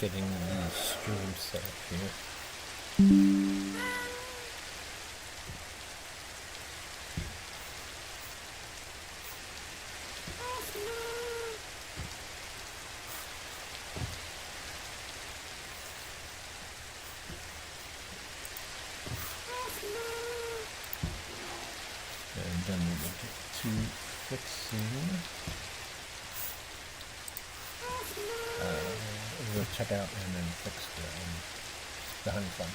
getting the stream set up here. And then we will get to fixing. We'll check out and then fix the honey farm.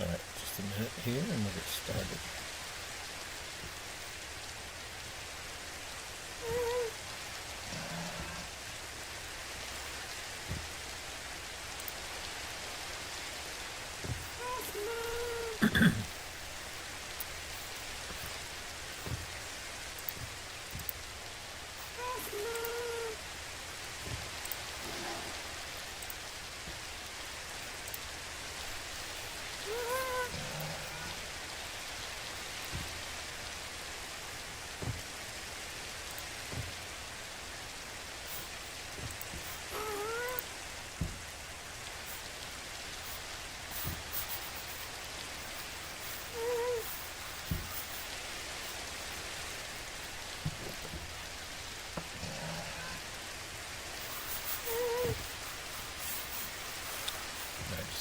Alright, just a minute here and we'll get started.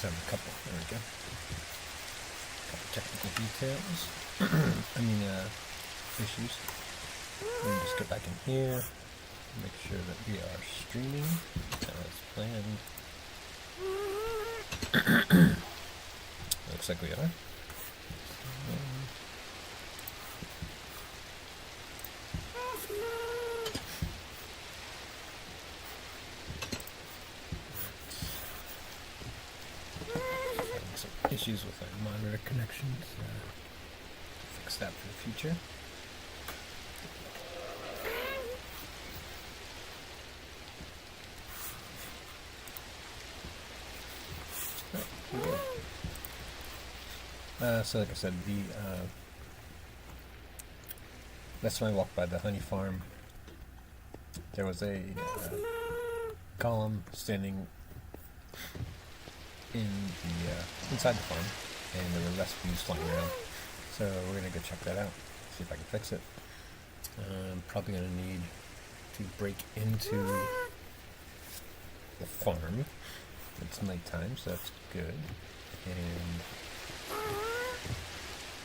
A couple, there we go. Couple technical details. Issues. Let me just get back in here. Make sure that we are streaming as planned. Looks like we are. Issues with our monitor connections. Fix that for the future. So like I said, last time I walked by the honey farm, there was a golem standing in the inside the farm, and there were recipes flying around. So we're gonna go check that out, see if I can fix it. I'm probably gonna need to break into the farm. It's nighttime, so that's good. And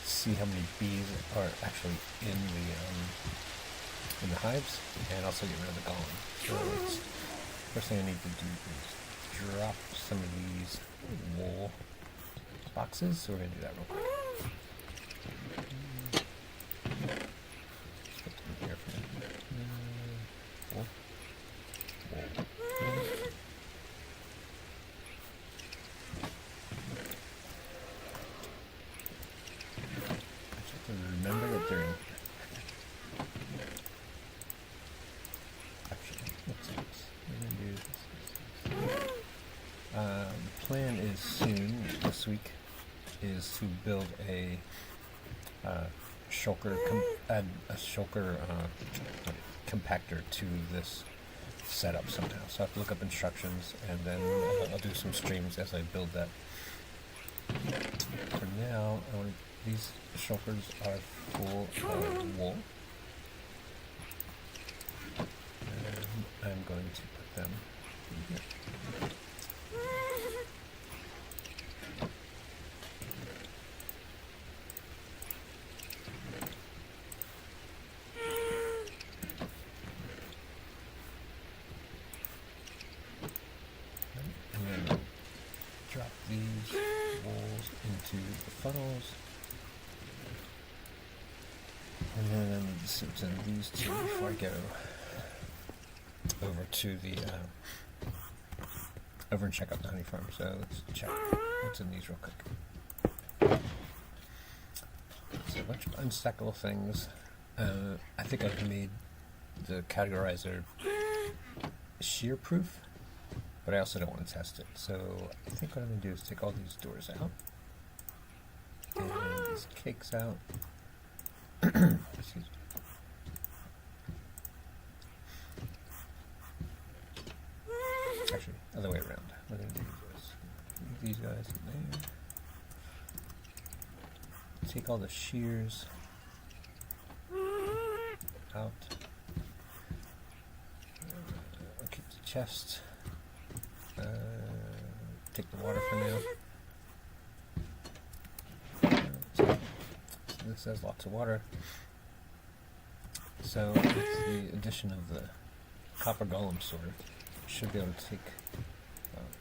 see how many bees are actually in the hives, and also get rid of the golem. So first thing I need to do is drop some of these wool boxes, so we're going to do that real quick. Put them here for wool. I just have to remember that they're in. Actually, what's this? We're going to do this. The plan is soon, this week, is to build a shulker, add a shulker compactor to this setup somehow. So I have to look up instructions, and then I'll do some streams as I build that. For now, I want to These shulkers are full of wool. And I'm going to put them in here. And then drop these wools into the funnels. And then I need to sort in these two before I go over to the over and check out the honey farm. So let's check what's in these real quick. So a bunch of unstackable things. I think I've made the categorizer shear proof, but I also don't want to test it. So I think what I'm going to do is take all these doors out and these cakes out. Excuse me. Actually, other way around. We're going to do this. Leave these guys in there. Take all the shears out. I'll keep the chest. Take the water for now. So this has lots of water. So with the addition of the copper golem sorter, I should be able to take.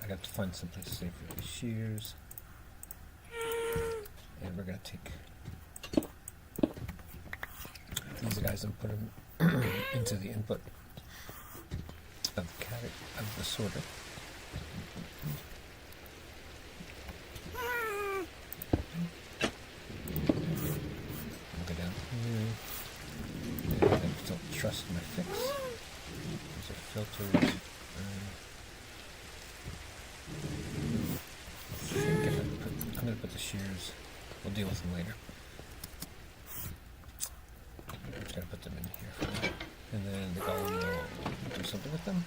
I got to find someplace safe for these shears, and we're going to take these guys and put them into the input of the sorter. I'll go down here. And I don't trust my fix. These are filters. I think I'm going to put the shears. We'll deal with them later. I'm just going to put them in here for now. And then the golem will do something with them.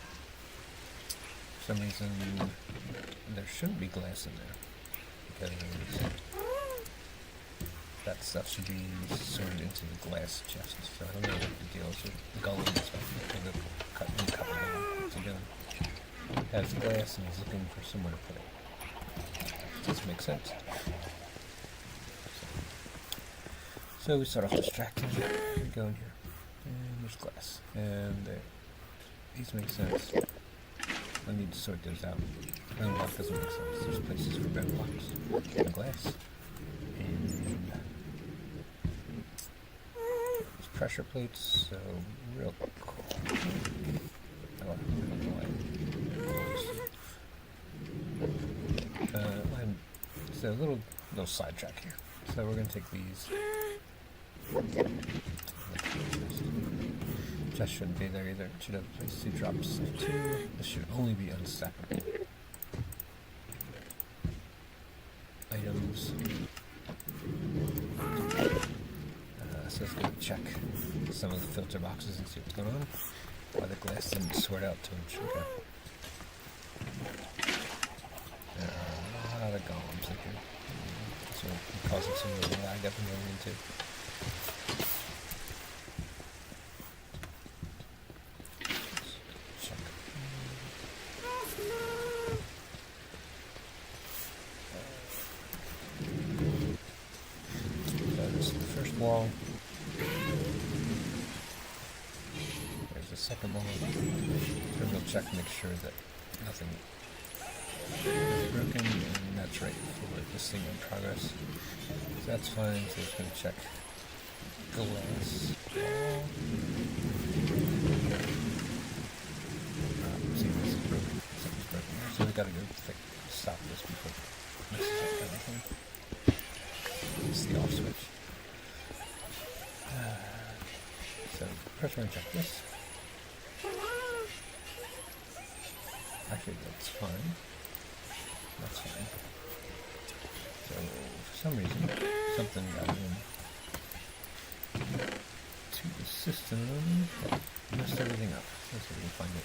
For some reason, there shouldn't be glass in there, because that stuff should be sorted into the glass chest. So I don't know what the deal is with the golem and stuff. I'm going to cut and cut it. What's he doing? He has glass and he's looking for somewhere to put it. Doesn't make sense. So we start off distracted. We go in here. And there's glass. And there. These make sense. I need to sort those out. Round block doesn't make sense. There's places for round blocks. And glass. And there's pressure plates. So real cool. I don't know why. So a little sidetrack here. So we're going to take these. Chest shouldn't be there either. It should have a place to drop stuff too. This should only be unstackable items. So let's go check some of the filter boxes and see what's going on. Why the glass didn't sort out too much. Okay. There are a lot of golems in here. So causing some of the lag I've been running into. Wall. There's the second wall. So we'll check to make sure that nothing is broken, and that's right for this thing in progress. So that's fine. So it's going to check glass wall. See if this is broken. Something's broken there. So we got to go stop this before it messes up everything. It's the off switch. So first we're going to check this. Actually, that's fine. That's fine. So for some reason, something got in to the system that messed everything up. Let's see if we can find it.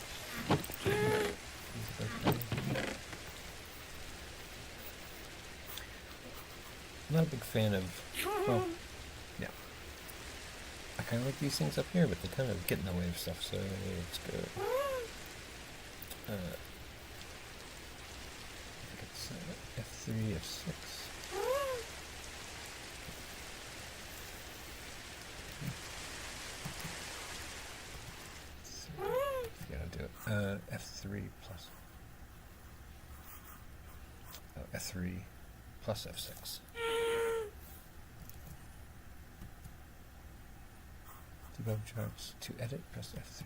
I'm not a big fan of Well, yeah. I kind of like these things up here, but they kind of get in the way of stuff, so let's go. I think it's F3, F6. Yeah, I'll do it. F3 plus. Oh, F3 plus F6. Debug charts to edit, press F3.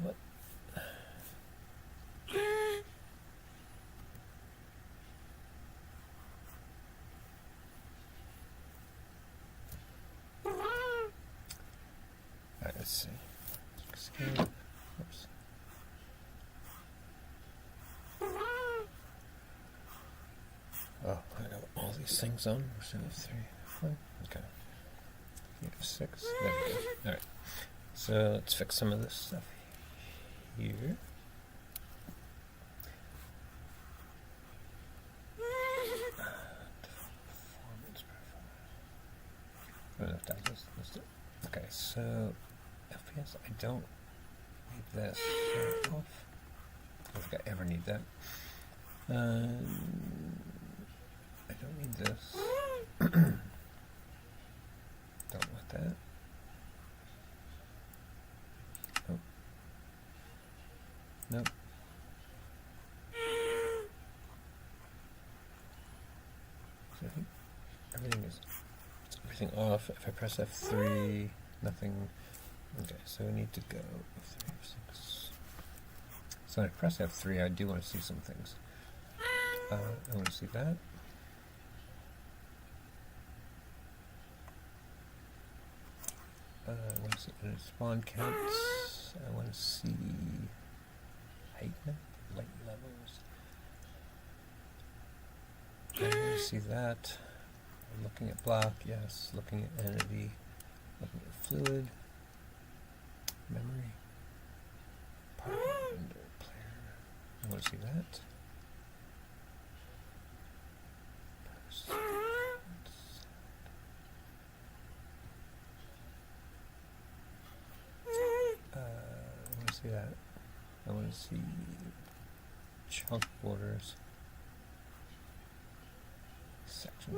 What? Alright, let's see. Escape. Oops. Oh, I got all these things on. So F3. Okay. F6. There we go. Alright. So let's fix some of this stuff here. Performance profile. Let's do it. Okay, so FPS, I don't need that off. I don't think I ever need that. I don't need this. Don't want that. Nope. Nope. So I think everything off. If I press F3, nothing. Okay, so we need to go F3, F6. So when I press F3, I do want to see some things. I want to see that. I want to see spawn counts. I want to see height map, light levels. I want to see that. I'm looking at block, yes. Looking at entity. Looking at fluid. Memory. Part render player. I want to see that. I want to see that. I want to see chunk borders. Section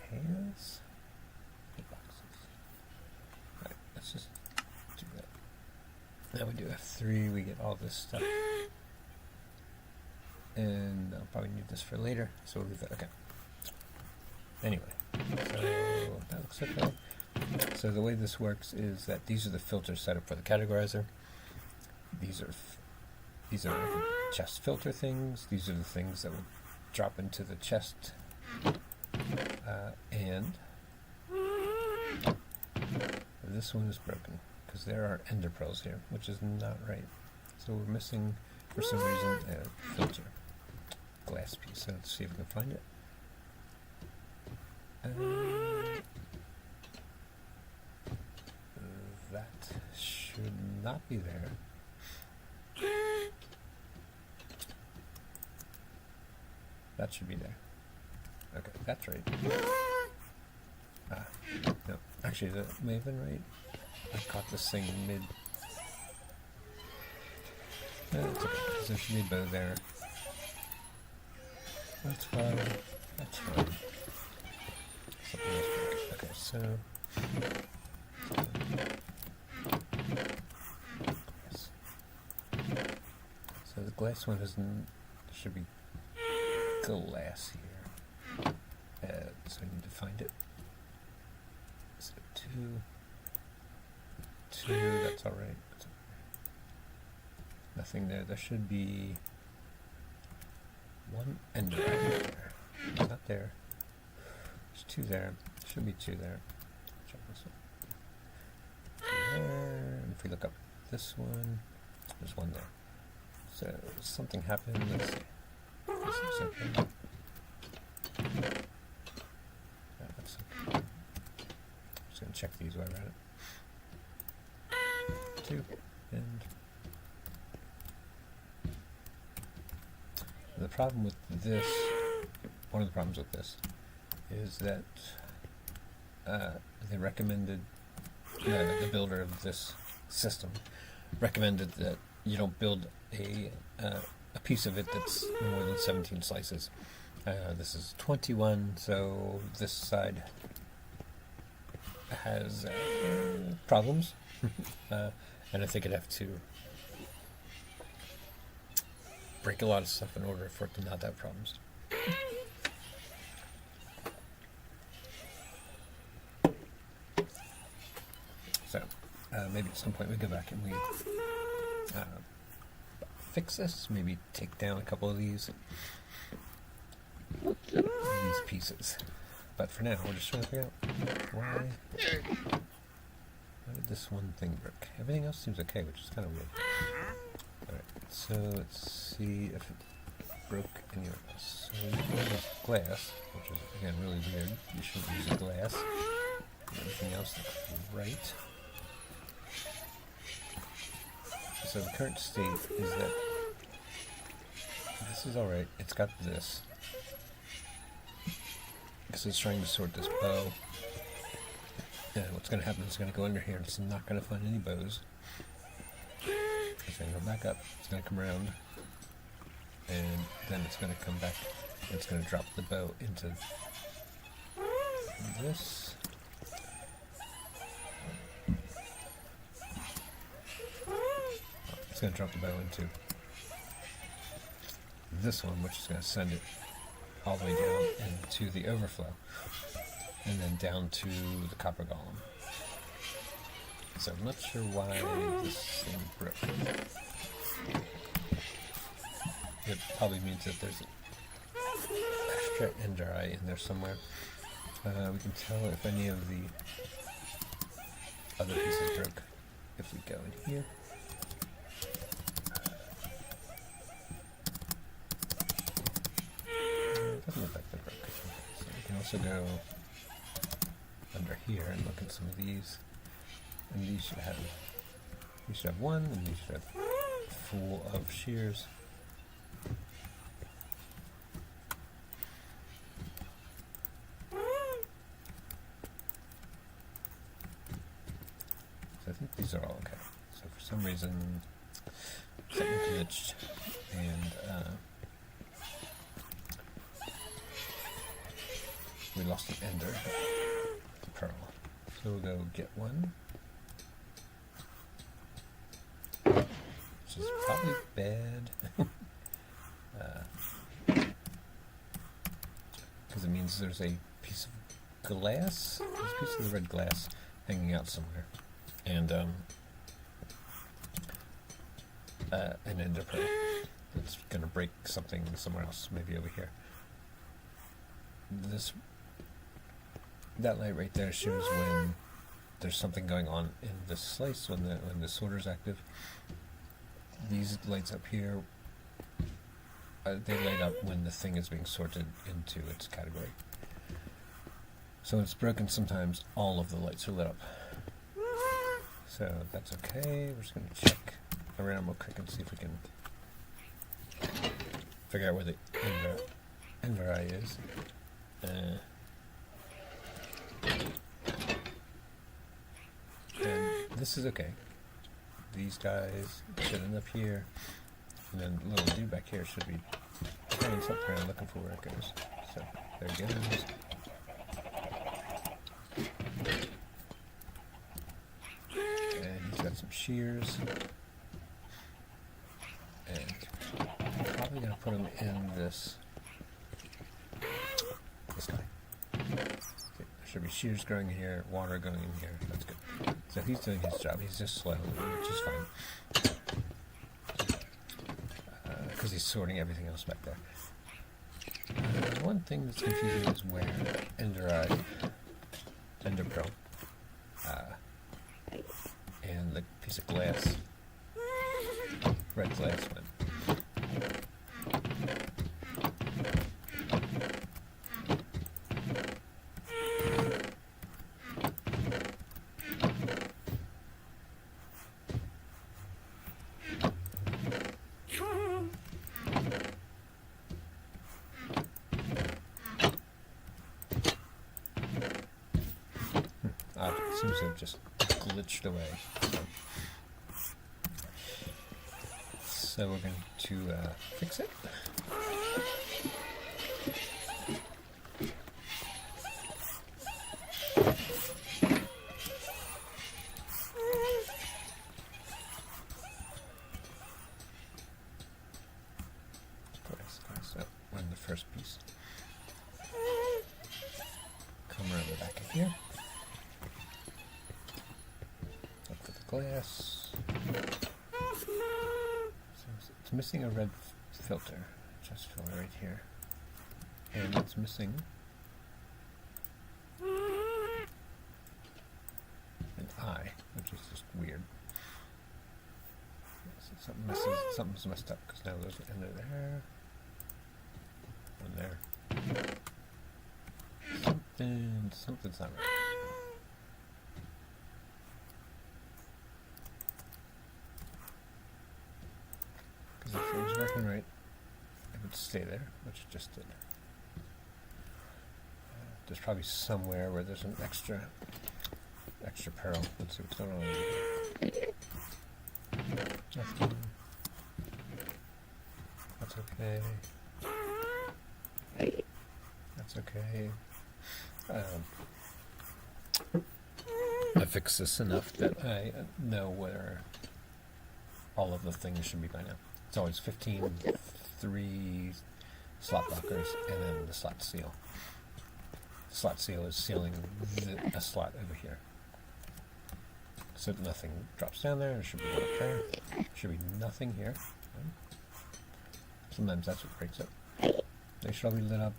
hands. Hitboxes. Alright, let's just do that. Now we do F3, we get all this stuff. And I'll probably need this for later, so we'll leave that. Okay. Anyway, so that looks okay. So the way this works is that these are the filters set up for the categorizer. These are the chest filter things. These are the things that will drop into the chest. And this one is broken because there are ender pearls here, which is not right. So we're missing, for some reason, a filter glass piece. So let's see if we can find it. That should not be there. That should be there. Okay, that's right. No, actually that may have been right. I caught this thing mid. It's okay, because there should be a bow there. That's fine. That's fine. Something else broken. Okay, so. Yes. So the glass one should be glass here. So I need to find it. So two, that's alright. Nothing there. There should be one ender there. Not there. There's two there. Should be two there. Check this one. Two there. And if we look up this one, there's one there. So something happened. Let's see. This is okay. That looks okay. I'm just going to check these while I read it. Two. And The problem with this, one of the problems with this, is that they recommended, the builder of this system recommended that you don't build a piece of it that's more than 17 slices. This is 21, so this side has problems, and I think I'd have to break a lot of stuff in order for it to not have problems. So maybe at some point we go back and we fix this, maybe take down a couple of these pieces. But for now, we're just trying to figure out why did this one thing break? Everything else seems okay, which is kind of weird. Alright, so let's see if it broke anywhere else. So we use glass, which is, again, really weird. You shouldn't use glass. Everything else looks right. So the current state is that this is alright. It's got this. Because it's trying to sort this bow. And what's going to happen is it's going to go under here and it's not going to find any bows. It's going to go back up. It's going to come around. And then it's going to come back. And it's going to drop the bow into this. It's going to drop the bow into this one, which is going to send it all the way down into the overflow, and then down to the copper golem. So I'm not sure why this thing broke. It probably means that there's an extra ender eye in there somewhere. We can tell if any of the other pieces broke if we go in here. It doesn't look like they're broken. So we can also go under here and look at some of these. And these should have one, and these should have full of shears. So I think these are all okay. So for some reason something glitched, and we lost an ender pearl. So we'll go get one. Which is probably bad. Because it means there's a piece of glass, there's a piece of the red glass hanging out somewhere. And an ender pearl that's going to break something somewhere else, maybe over here. That light right there shows when there's something going on in this slice, when the sorter's active. These lights up here, they light up when the thing is being sorted into its category. So when it's broken, sometimes all of the lights are lit up. So that's okay. We're just going to check around real quick and see if we can figure out where the ender eye is. And this is okay. These guys should end up here, and then the little dude back here should be throwing something around looking for where it goes. So there it goes. And he's got some shears. And I'm probably going to put him in this guy. Okay, there should be shears growing in here, water going in here. That's good. So he's doing his job. He's just slow, which is fine. Because he's sorting everything else back there. One thing that's confusing is where ender pearl, and the piece of glass, red glass went. seems to have just glitched away. So we're going to fix it. So we're in the first piece. Come around the back of here. Look for the glass. It's missing a red filter, just filter right here. And it's missing an eye, which is just weird. So something's messed up, because now there's an end there. One there. Something's not right. Because if it was working right, it would stay there, which it just did. There's probably somewhere where there's an extra pearl. Let's see what's going on over here. Nothing. That's okay. That's okay. I fixed this enough that I know where all of the things should be by now. It's always 15, 3 slot blockers, and then the slot seal. The slot seal is sealing a slot over here, so that nothing drops down there. There should be one up there. There should be nothing here. Sometimes that's what breaks it. They should all be lit up.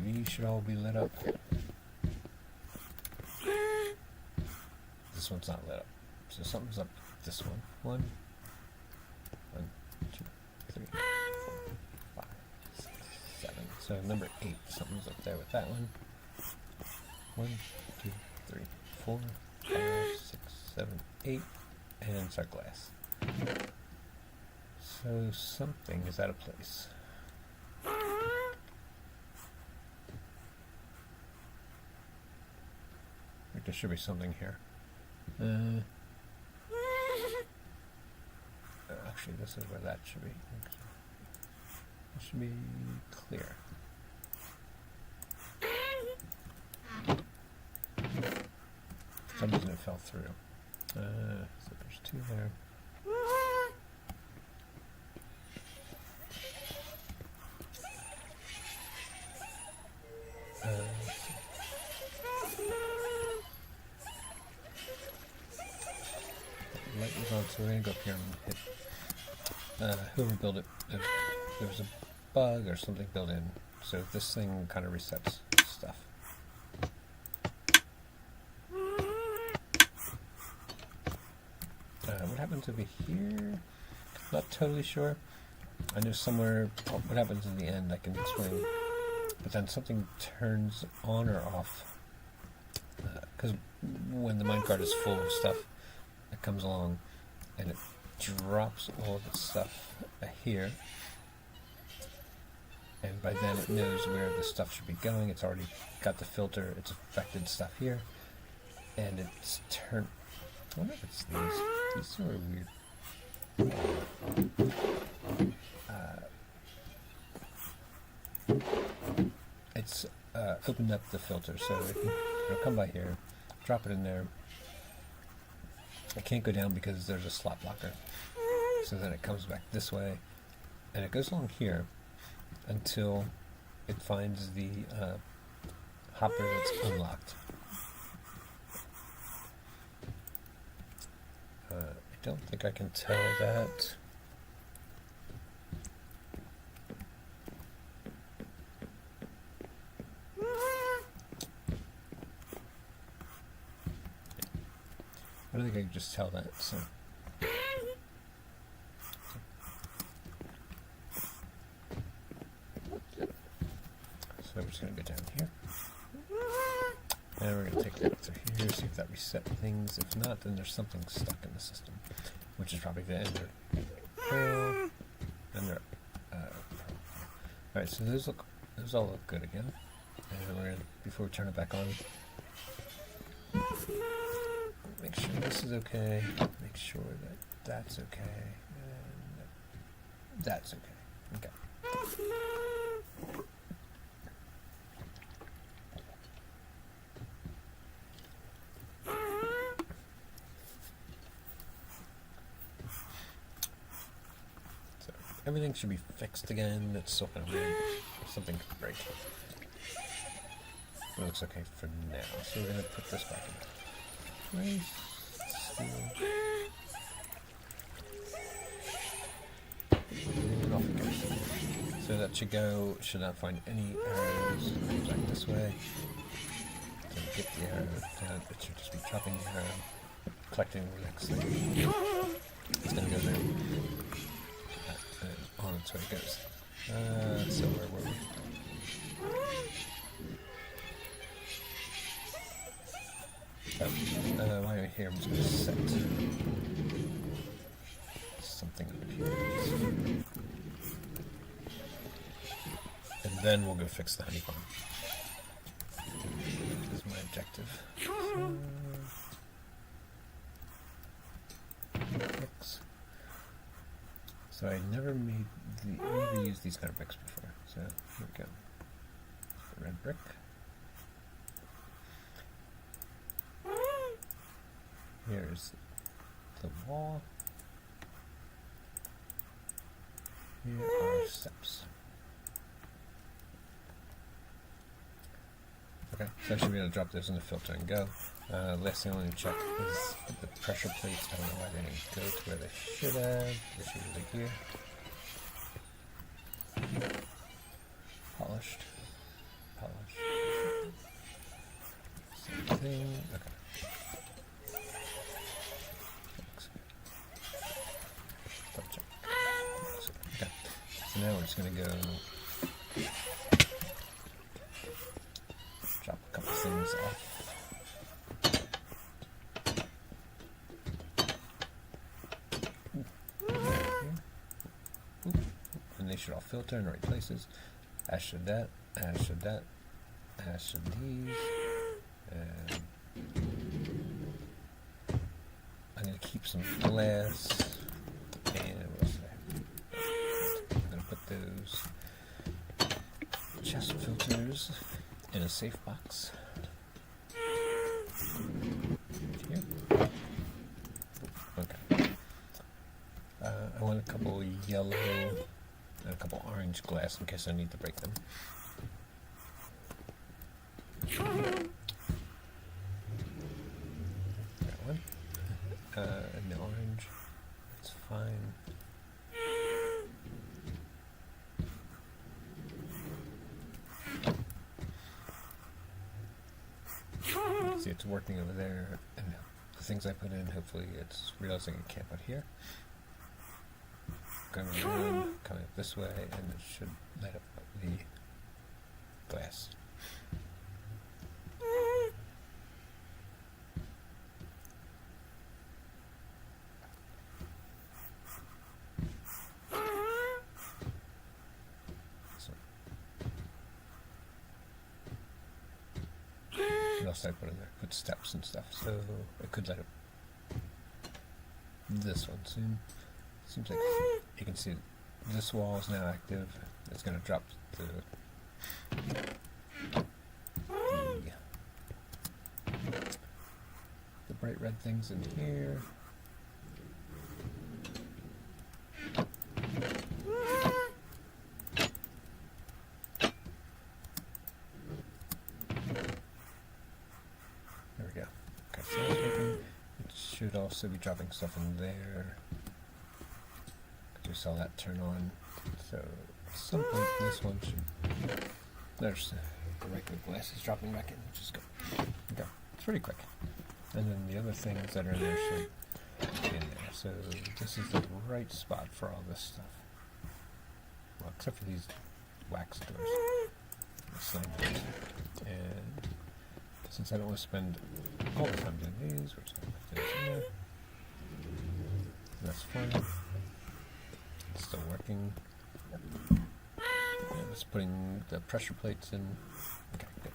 These should all be lit up. This one's not lit up. So something's up with this one. 1, 2, 3, 4, 5, 6, 7. So number 8. Something's up there with that one. 1, 2, 3, 4, 5, 6, 7, 8. And it's our glass. So something is out of place. Like there should be something here. Actually, this is where that should be. It should be clear. For some reason it fell through. So there's 2 there. Light was on, so we're going to go up here and hit whoever built it. If there was a bug or something built in, so this thing kind of resets stuff. What happens over here? Not totally sure. I know somewhere what happens in the end I can explain. But then something turns on or off. Because when the minecart is full of stuff, it comes along and it drops all of its stuff here. And by then it knows where the stuff should be going. It's already got the filter. It's affected stuff here. And it's turned... I wonder if it's these. These are weird. It's opened up the filter, so it'll come by here, drop it in there. It can't go down because there's a slot blocker. So then it comes back this way, and it goes along here until it finds the hopper that's unlocked. I don't think I can tell that. I don't think I can just tell that, so. So we're just going to go down here. And we're going to take that through here, see if that reset things. If not, then there's something stuck in the system, which is probably the ender pearl. Ender pearl. Alright, so those all look good again. then we're gonna, before we turn it back on, make sure this is okay, make sure that that's okay, and that's okay. Okay. So everything should be fixed again. It's still kind of weird. Something could break. It looks okay for now. So we're going to put this back in place. And off it goes. So that should go, should not find any arrows. Back this way. So get the arrow down. It should just be dropping the arrow, collecting the next thing. It's going to go there. And on its way it goes. So where were we? While you're here, I'm just going to set something over here. And then we'll go fix the honeycomb. This is my objective. Fix. So I never used these kind of bricks before. So here we go. The red brick. Here's the wall. Here are steps. Okay, so I should be able to drop those in the filter and go. Last thing I want to check is the pressure plates. I don't know why they didn't go to where they should have. They should be here. Polished. Same thing. Okay. Okay. So now we're just going to go drop a couple things off. And they should all filter in the right places. As should that, as should that, as should these. And I'm going to keep some glass. And what else? I'm going to put those chest filters in a safe box. Here. Okay. I want a couple yellow and a couple orange glass in case I need to break them. That one. And the orange. It's fine. See, it's working over there, and the things I put in, hopefully it's realizing it can't put here. Going around, coming up this way, and it should light up the glass. What else did I put in there? Put steps and stuff, so it could light up this one soon. Seems like you can see this wall is now active. It's going to drop the bright red things in here. There we go. Okay, so it's working. It should also be dropping stuff in there. We saw that turn on, so at some point this one should. There's the regular glass is dropping back in, which is good. Okay, it's pretty quick. And then the other things that are in there should be in there. So this is the right spot for all this stuff. Well, except for these wax doors, the slide doors. And since I don't want to spend all the time doing these, we're just going to put those in there. That's fine. It's still working. Yeah, just putting the pressure plates in. Okay, good.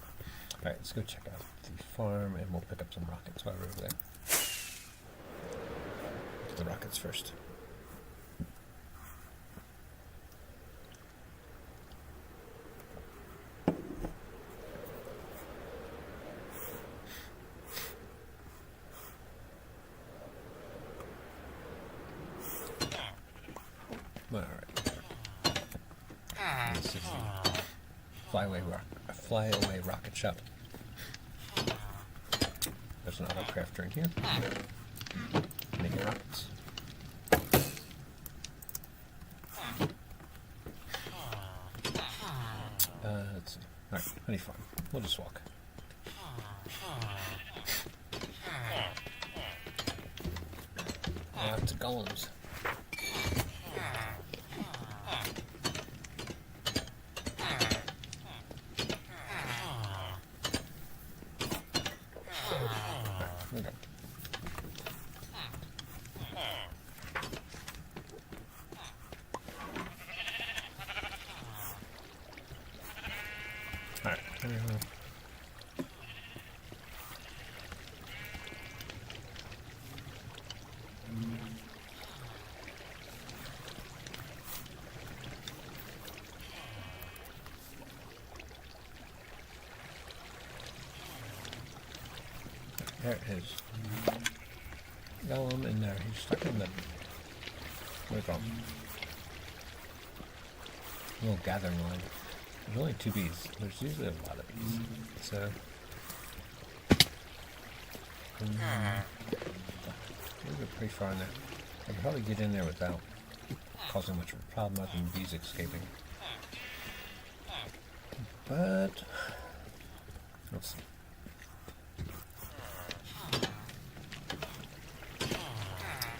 Alright, let's go check out the farm and we'll pick up some rockets while we're over there. The rockets first. Alright. This is the flyaway rocket shop. There's an auto crafter in here. Making rockets. Let's see. Alright, honey farm. We'll just walk. Lots of golems. Okay. Alright. There it is. Golem in there. He's stuck in the... What do you call him? Little gathering line. There's only 2 bees. There's usually a lot of bees. So... we'll go pretty far in there. I can probably get in there without causing much of a problem other than bees escaping. But... let's see.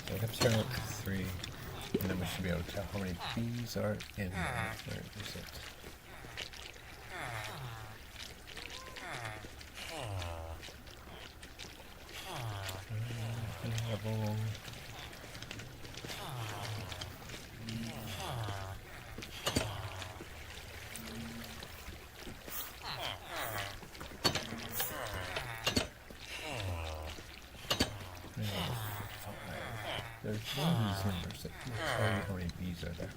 So it comes here at 3, and then we should be able to tell how many bees are in there. Where is it? Level. There's one of these numbers that will tell you how many bees are there.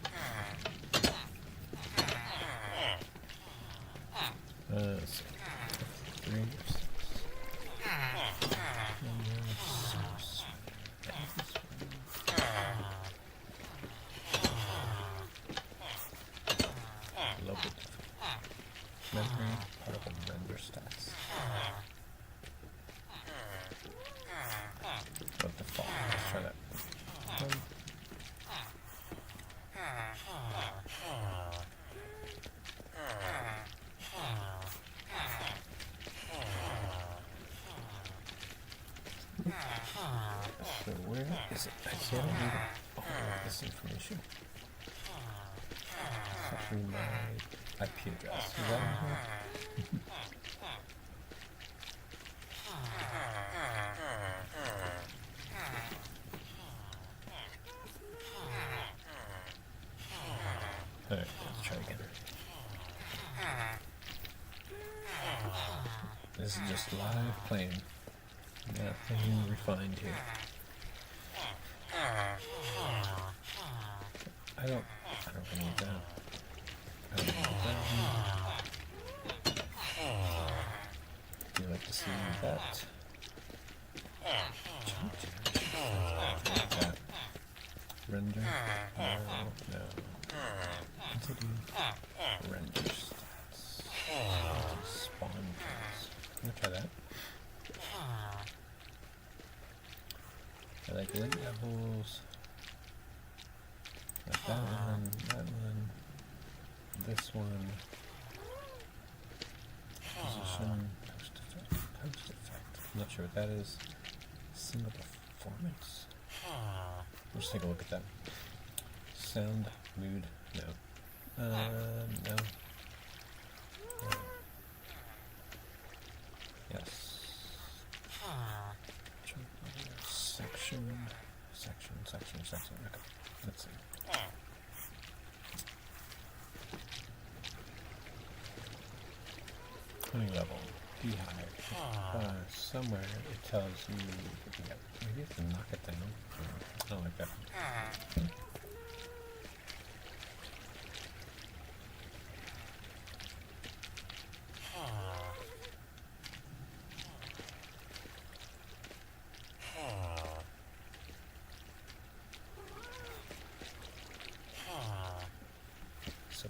Let's see. 3, 6. Local memory, particle render stats. What the fuck? Let's try that. So where is it? I can't read all of this information. Except for my IP address. Is that in here? Alright, let's try again. This is just live playing. Nothing refined here. I don't need that. I don't need that. Do you like to see that? That. Render? No. Entity. Render stats. Spawn kills. I'm gonna try that. I like link levels. Like that one, this one. Position, post effect. I'm not sure what that is. Single performance. Let's take a look at that. Sound, mood, no. No. Yes. Section. Okay. Let's see. Honey level. beehive. Somewhere it tells you, yeah, maybe you have to knock it down. I don't like that. So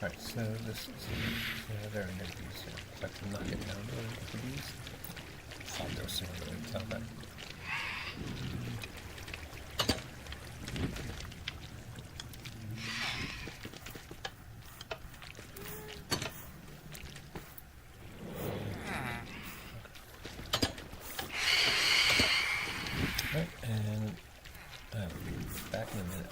Alright, so this is, there are no bees here. So I can knock it down with the bees. I thought there was some other way to tell that. Alright, and back in a minute.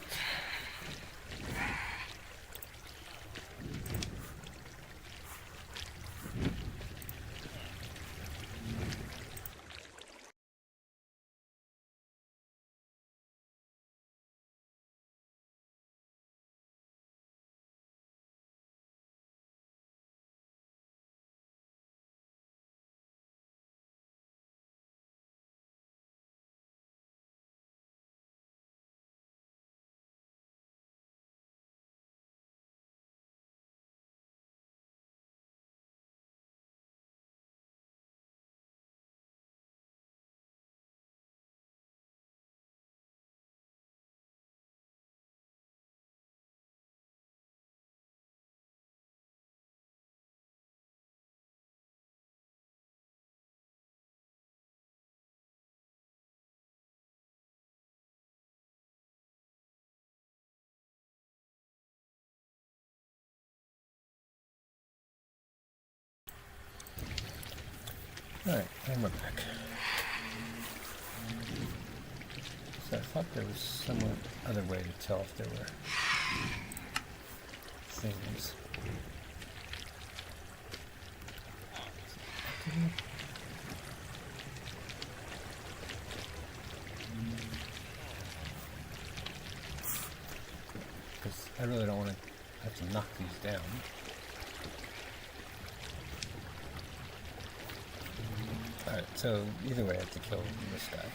Alright, and we're back. So I thought there was some other way to tell if there were things. Because I really don't want to have to knock these down. Alright, so either way I have to kill this guy.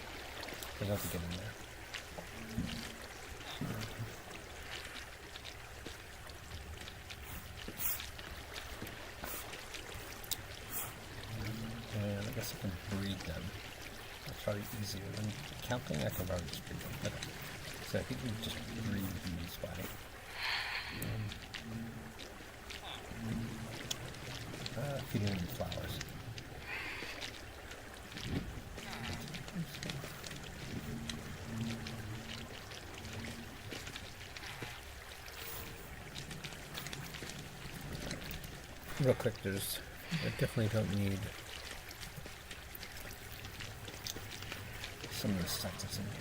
I have to get in there. And I guess I can breed them. That's probably easier than counting. I can probably just breed them. Okay. So I think we just breed these by feeding them flowers. Real quick, I definitely don't need some of the stuff that's in here.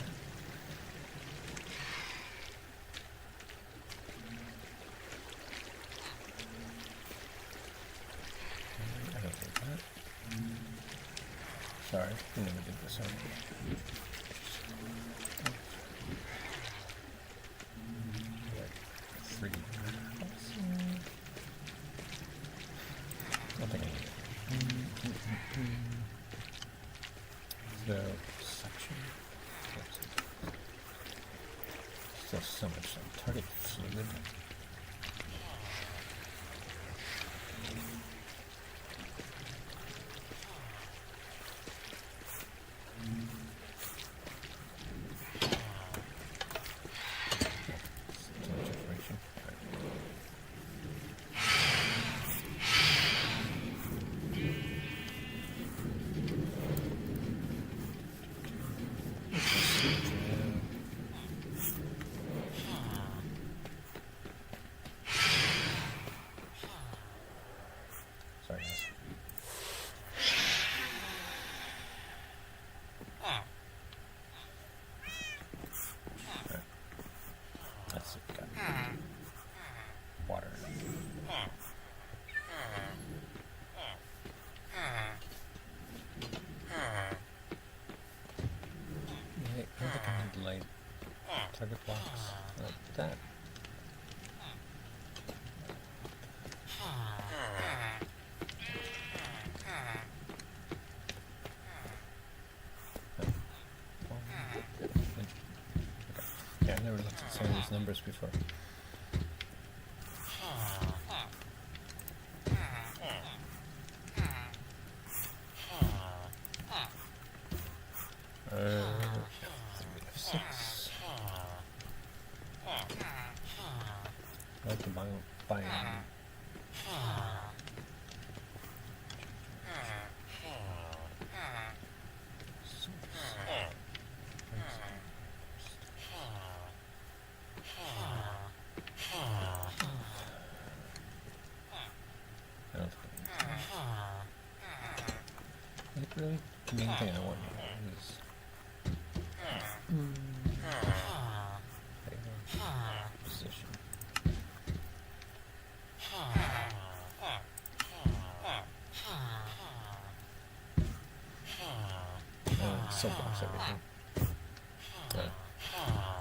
I don't need that. Sorry, I never did this already. Three. I think I need it. The section. Still so much target fluid. my target blocks like that. Yeah, I never looked at some of these numbers before. F6. I like to buy really, the main thing I want here is position. So blocks everything.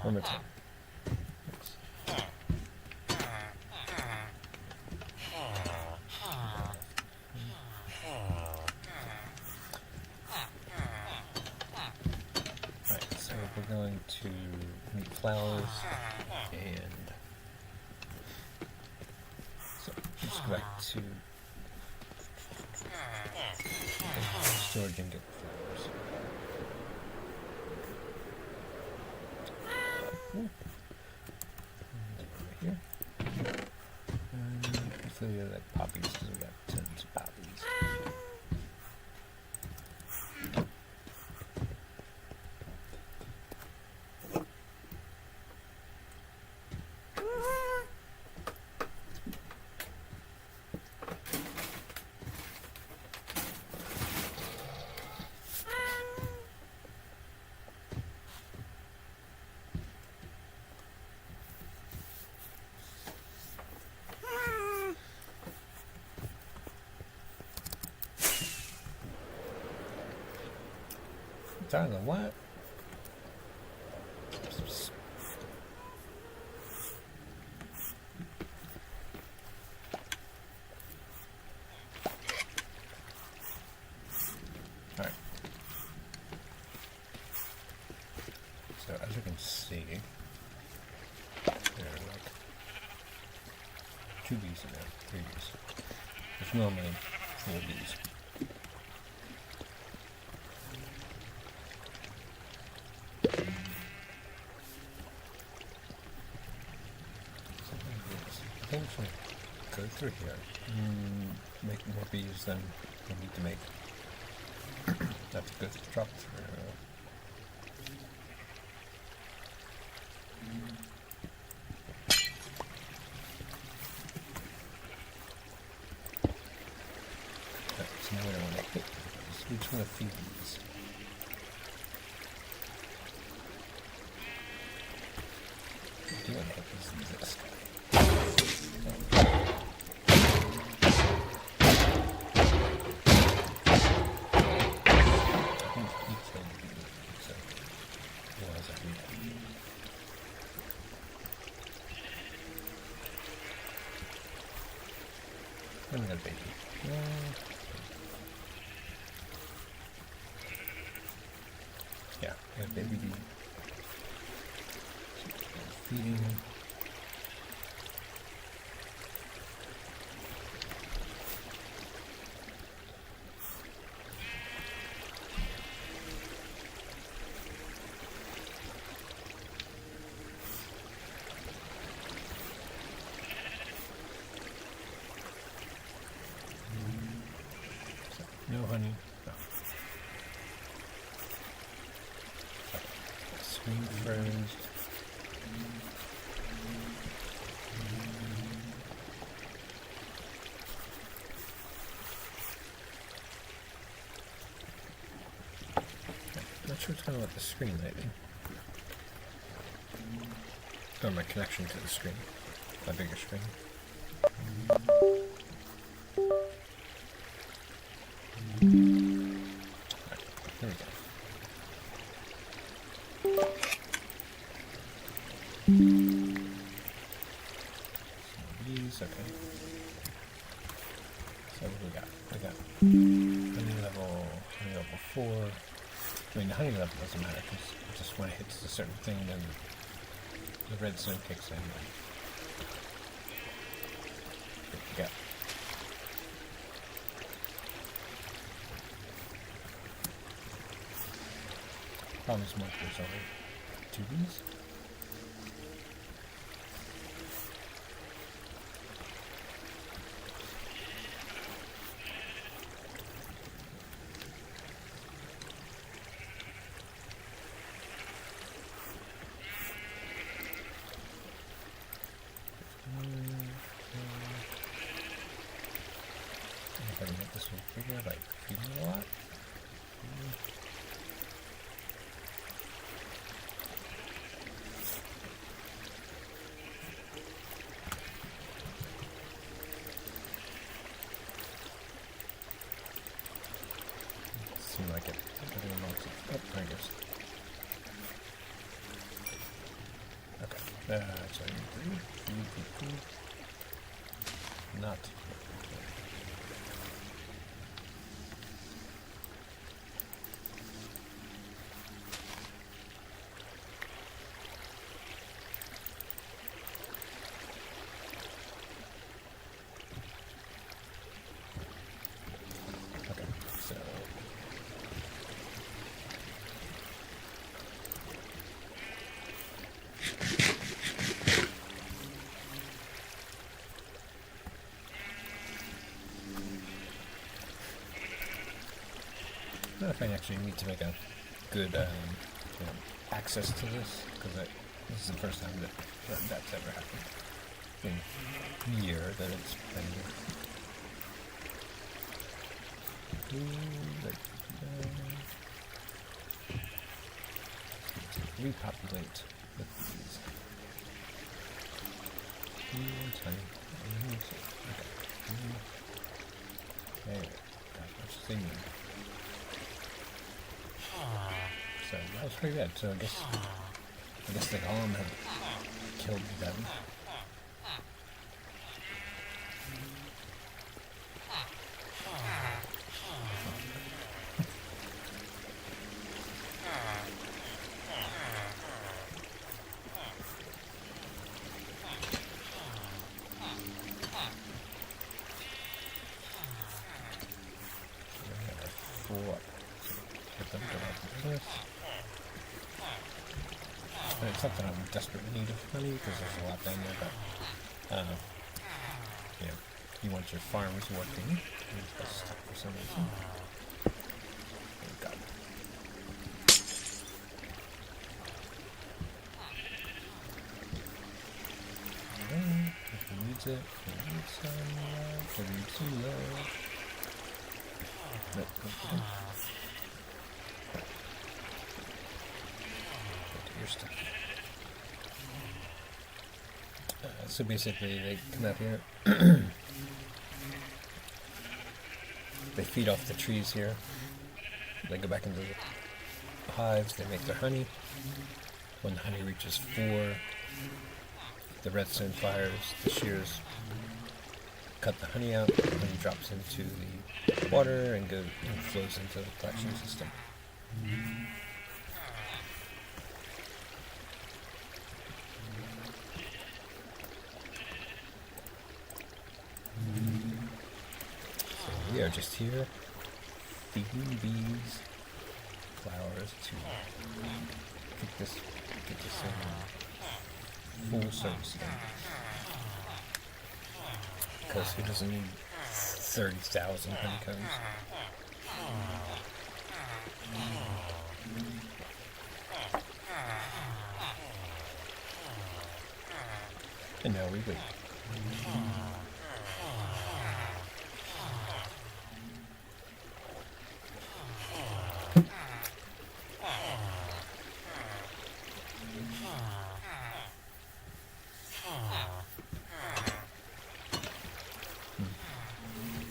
One more time. We're going to meet flowers, and so let's go back to storage and get flowers. Over here. Hopefully they're like poppies because we got tons of poppies. Tyler, what? Alright. So as you can see, there are like 2 bees in there, 3 bees. There's normally 4 bees. I think if I go through here, make more bees than we need to make. That's good to drop through. So now we don't want to hit these. We just want to feed these. We do want to hit these exist. I'm gonna baby. Yeah, we have baby bee. Feeding. No honey. No. Screen froze. Not sure what's going on with the screen lately. Or my connection to the screen. My bigger screen. There we go. Bees, okay. So what do we got? We got honey level 4. I mean, the honey level doesn't matter because just when it hits a certain thing, then the redstone kicks in. What we got? Problem is, there's only 2 bees. If I can make this one bigger by feeding a lot. Seem like it. Everyone wants it. Oh, there it goes. Okay. So I need 3. Not. Okay, so. I don't know if I actually need to make a good access to this, because this is the first time that's ever happened in a year that it's been here. Repopulate with these. Tiny. Okay. There. That's the thing. So that was pretty good. So I guess the Golem had killed them. And it's not that I'm in desperate need of honey, because there's a lot down there, but, yeah, you want your farms working. It's stuck for some reason. Oh, God. If he needs it, he needs some love, he needs some love. Nope, nope. Your stuff. So basically they come out here, they feed off the trees here, they go back into the hives, they make their honey. When the honey reaches 4, the redstone fires, the shears cut the honey out, the honey drops into the water and flows into the collection system. We are just here feeding bees flowers to get this in full service again. Because who doesn't need 30,000 honeycombs? And now we wait.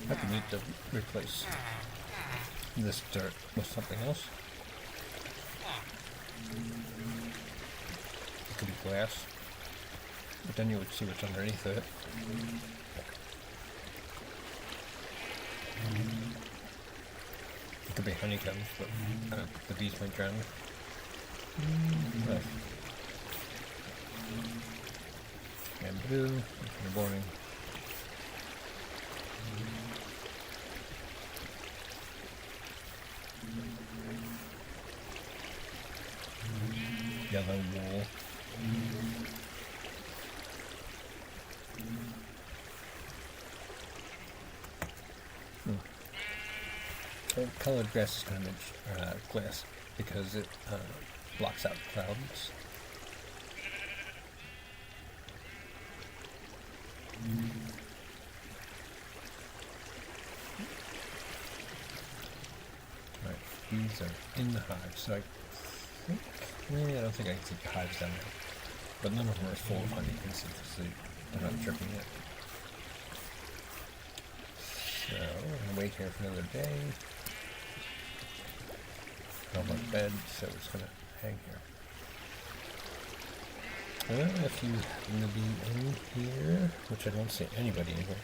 I think we need to replace this dirt with something else. It could be glass. But then you would see what's underneath it. It could be honeycombs, but the bees might drown. Nice. Bamboo, you're boring. Yellow wool. Colored grass is going to make glass because it blocks out clouds. Alright, bees are in the hive, so I think, I don't think I can see the hives down there. But none of them are full of honey, you can see they're not dripping yet. So, we're going to wait here for another day. On my bed, so it's going to hang here. If you happen to be in here, which I don't see anybody in here,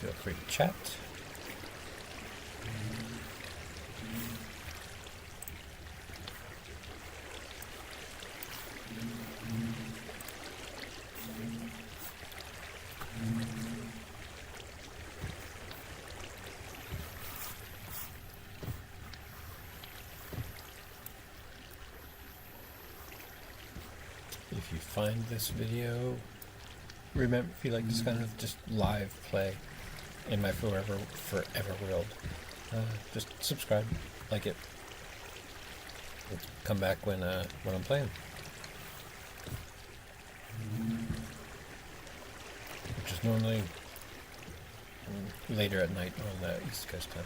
feel free to chat. If you find this video, remember, if you like this kind of just live play in my forever world, just subscribe, like it. Come back when I'm playing, which is normally later at night on the East Coast time.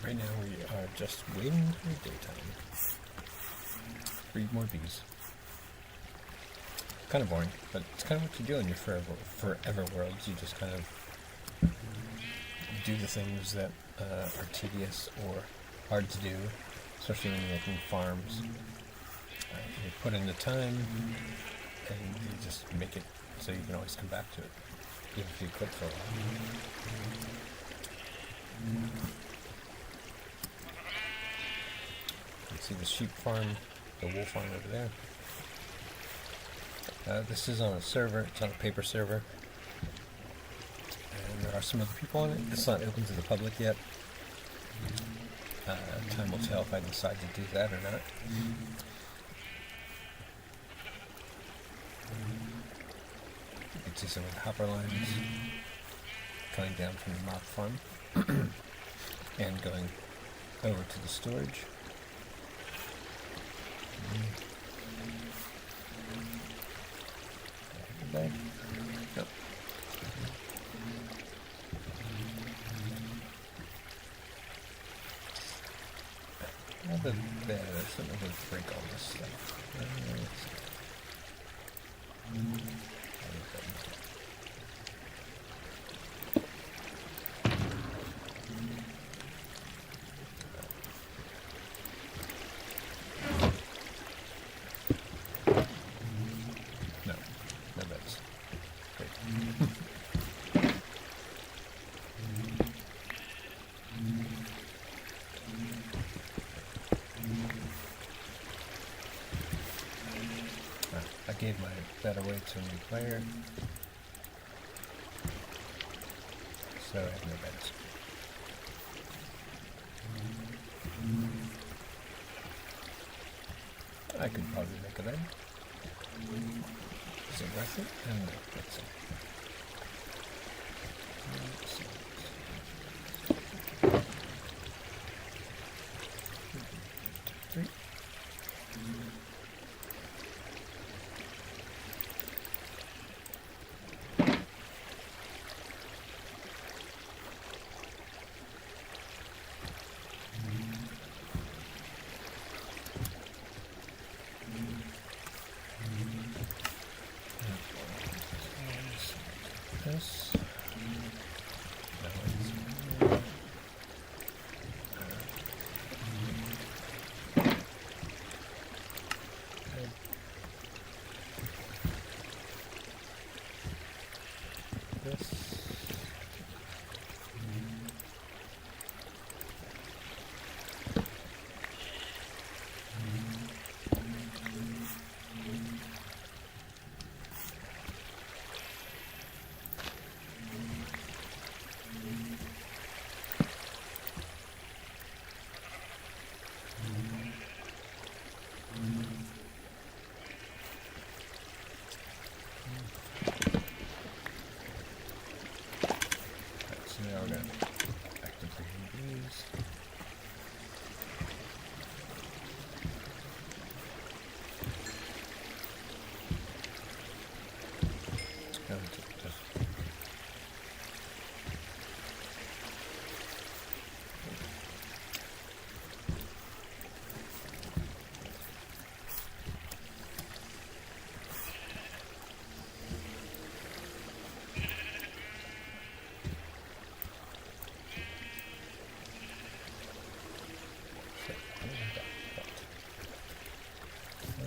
Right now we are just waiting for daytime. Breed more bees. Kind of boring, but it's kind of what you do in your forever worlds. You just kind of do the things that are tedious or hard to do, especially when you're making farms. You put in the time, and you just make it so you can always come back to it, even if you quit for a while. You can see the sheep farm, the wool farm over there. This is on a server, it's on a paper server. And there are some other people on it. It's not open to the public yet. Time will tell if I decide to do that or not. You can see some of the hopper lines coming down from the mob farm and going over to the storage. Nope. Not that bad, there's something to break all this stuff. No beds. Great. I gave my bed away to a new player, so I have no beds. I could probably make a bed. Is it worth it? And no, that's it. Let's see. 3.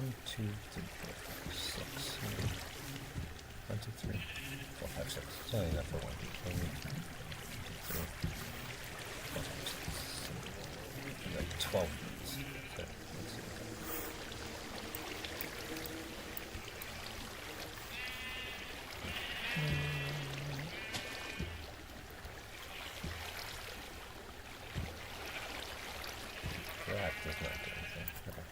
2, 3, 4, 5, 6. 1, 2, 3, 4, 5, 6. It's only enough for one. 1, 2, 3, 4, 5, 6. Like 12 beads. So, let's see. That does not do anything. Okay.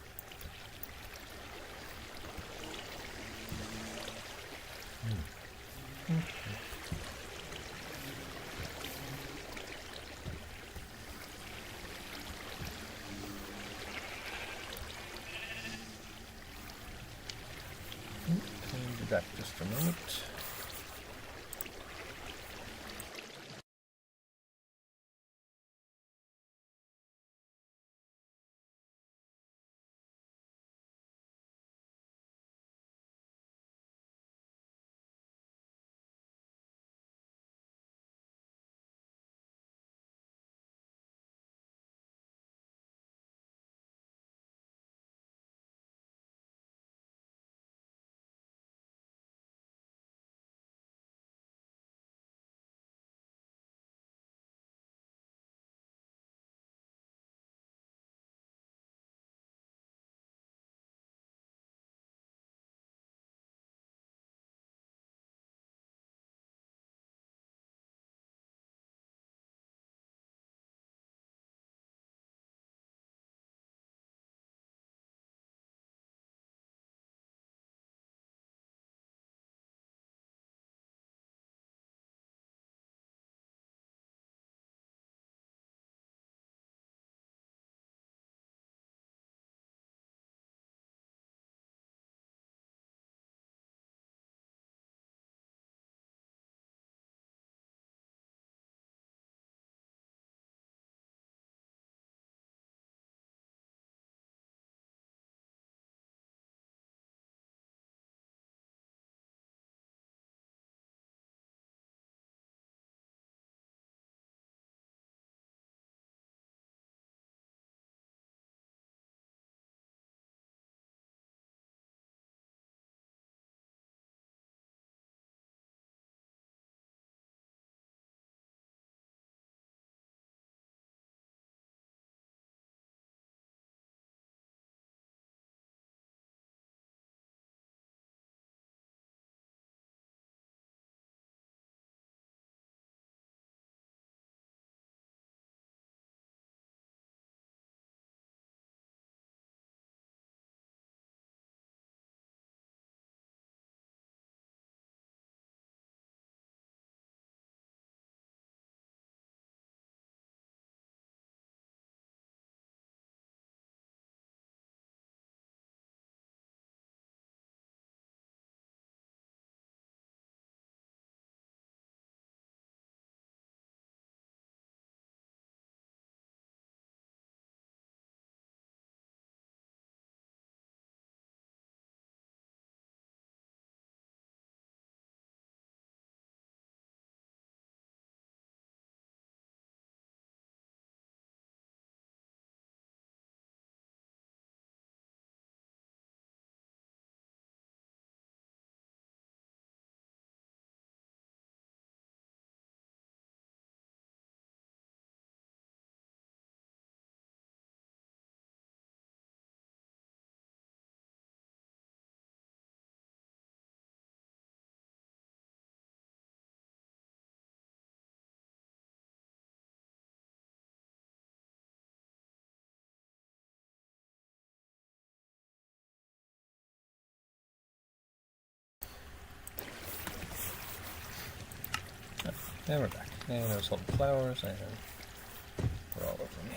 I'll be back just a moment. And we're back. And I was holding flowers, and we're all over me.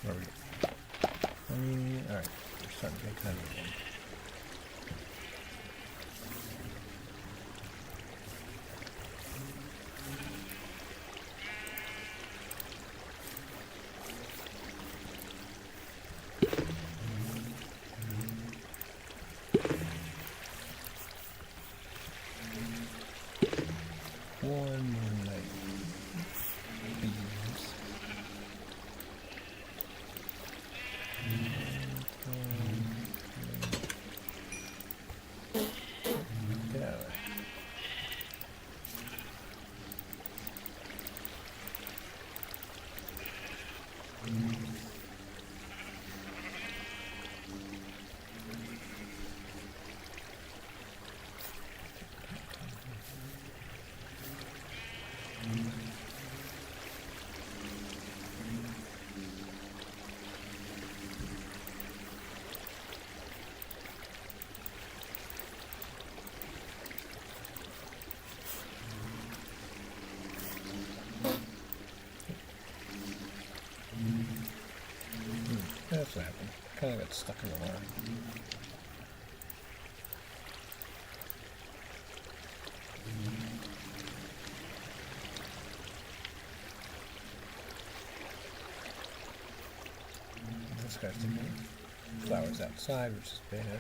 Where are we? Alright, we're starting to get kind of one. One more night. Bees. Get out of there. That's what happened. Kind of got stuck in the line. This guy's taking flowers outside, which is bad.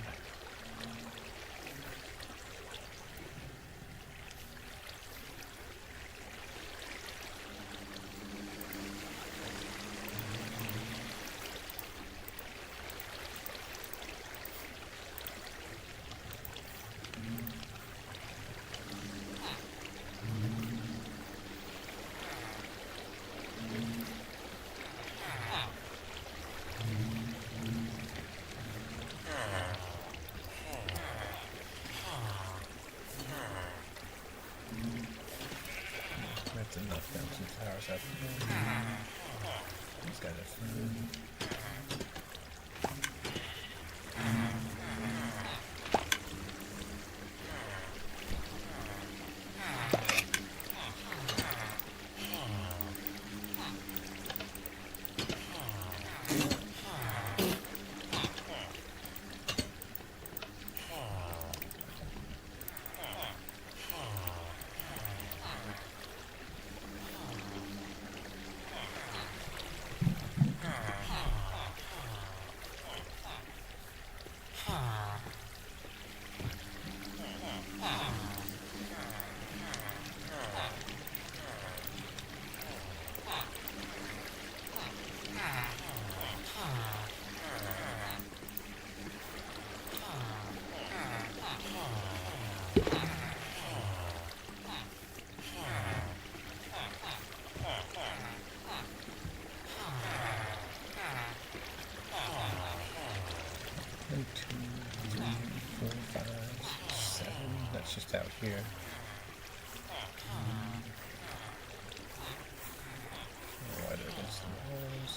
To knock down some towers up. These guys are fun. Just out here. Right against the walls.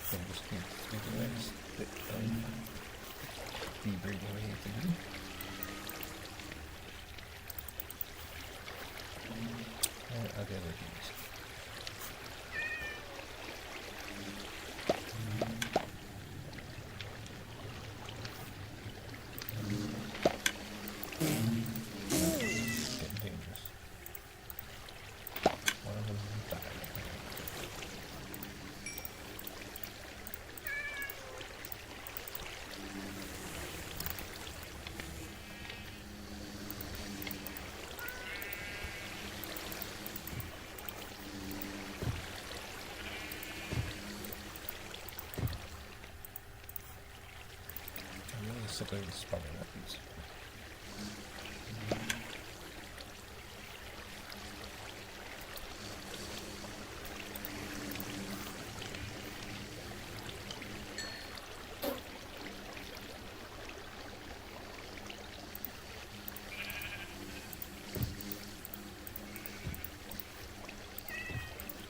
So I'm just going to do the next bit of debriefing we need to do. And I'll get rid of these. Getting dangerous. One of them died. Basically, this is probably not these.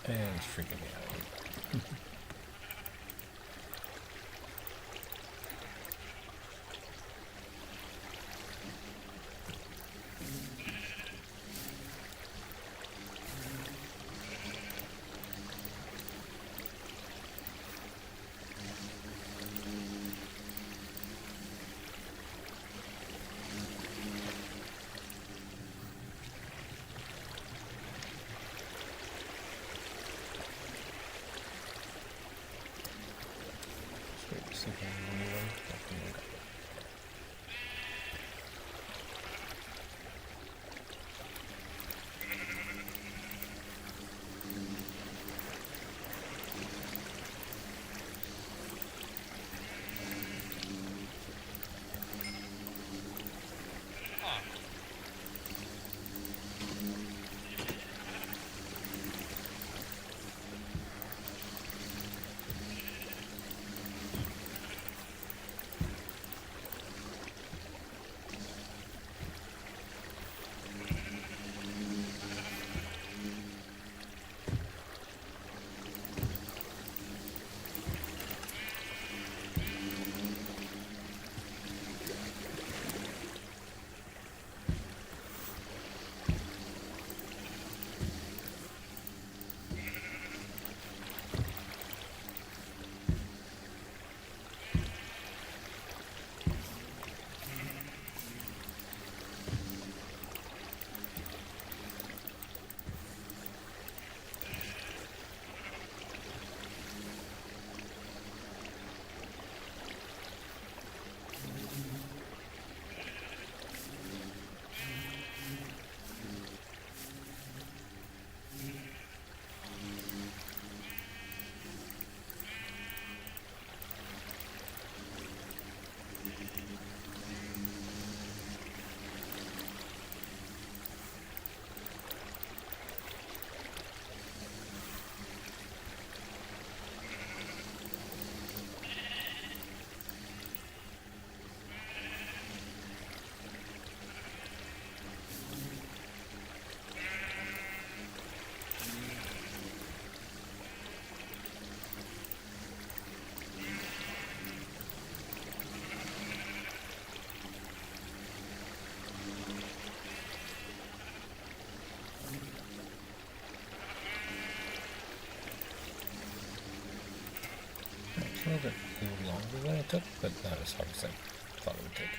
And it's freaking me out. See if I can move on. A little bit longer than it took, but not as hard as I thought it would take.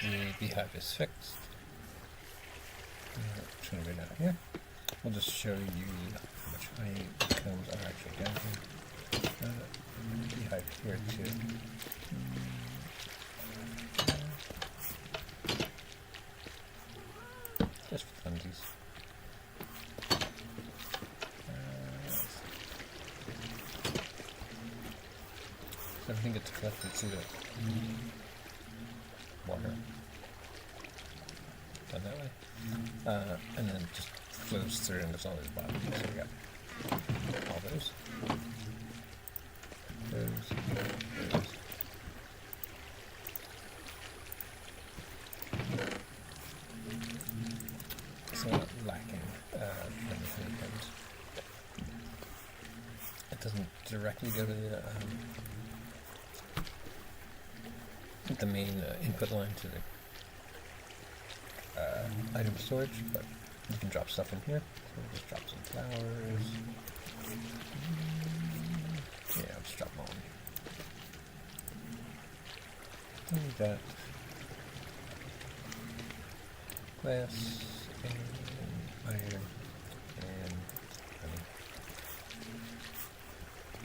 the beehive is fixed. I'm just going to go down here. We'll just show you how much honey combs are actually down here. Beehive here too. Just for funsies. So everything gets collected through the water. Done that way. And then it just flows through and it's all at the bottom. So we got all those. Those. So lacking honeycombs. It doesn't directly go to the main input line to the item storage, but you can drop stuff in here. So we'll just drop some flowers. Yeah, I'll just drop them all in here. Don't need that. Glass and iron and honey.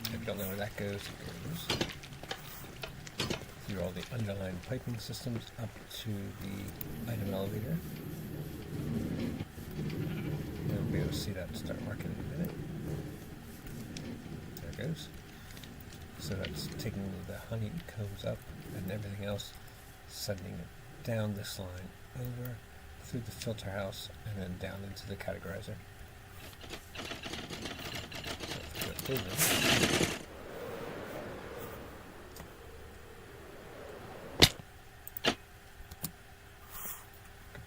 If you don't know where that goes, it goes through all the underlying piping systems up to the item elevator. You'll be able to see that and start marking in a minute. There it goes. So that's taking the honeycombs up and everything else, sending it down this line, over through the filter house, and then down into the categorizer. So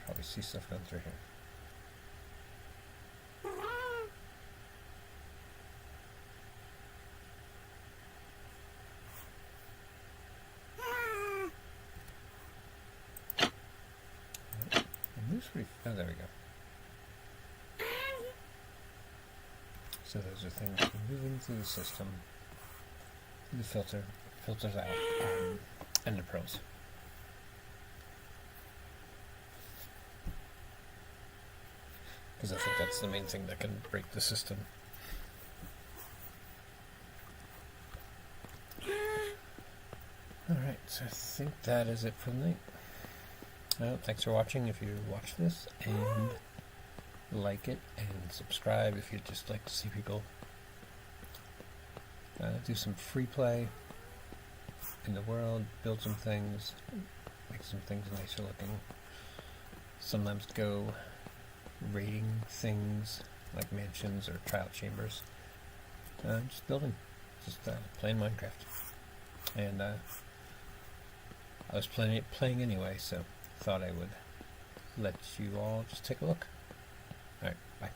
probably see stuff going through here. Oh, there we go. So those are things moving through the system, through the filter, filters out, and the pearls. Because I think that's the main thing that can break the system. Alright, so I think that is it for the night. Thanks for watching if you watch this, and like it and subscribe if you'd just like to see people do some free play in the world, build some things, make some things nicer looking, sometimes go raiding things like mansions or trial chambers, just building, just playing Minecraft. And I was playing anyway, so thought I would let you all just take a look. Alright, bye.